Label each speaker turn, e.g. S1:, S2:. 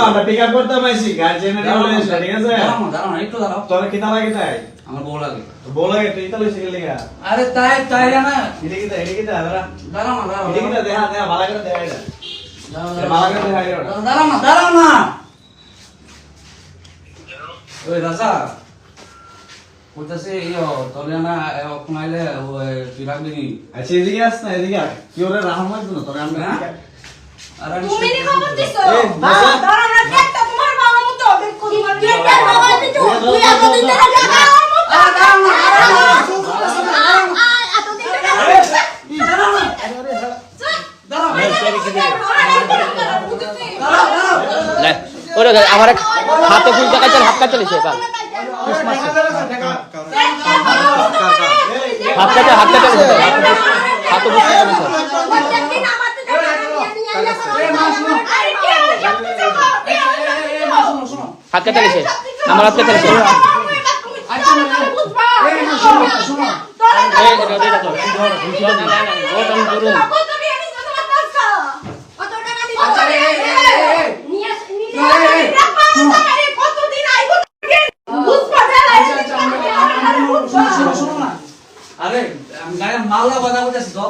S1: আমরা pick up করতে পাইছি গার্জিয়ানের বলে ঠিক আছে দাঁড়াও একটু দাঁড়াও তোর কি না লাগে তাই আমার বউ লাগে তুই তো লইছিস লাগা আরে তাই না এদিকে দাঁড়া দাঁড়াও এদিকে দেখা ভালো করে দেখা এটা ভালো করে দেখা এটা দাঁড়াও না ওই রাজা কইতাছে তোরে না কমাইলে ওই তুই রাখবি নি আচ্ছা এদিকে আস না এদিকে কি ওরে রাহা মারছ না তোরে আমরা
S2: তুমি নি খবর দিছো দাঁড়াও না দেখতা তোমার বাবা মতো তোমার কেটার বাবা দিছো তুই এত দিন ধরে জায়গা দাঁড়াও না এত দিন ধরে দাঁড়াও না
S3: ওরে আমার হাতে ফুল টাকা চল হাত কাটতে লিছে কাল হাত কাটতে লিছে হাত বুঝতে পারছ হাত কাটতে লিছে আমার হাত কাটতে লিছে
S1: আরে আমি গায়ে মালা বাধা করতেছি তো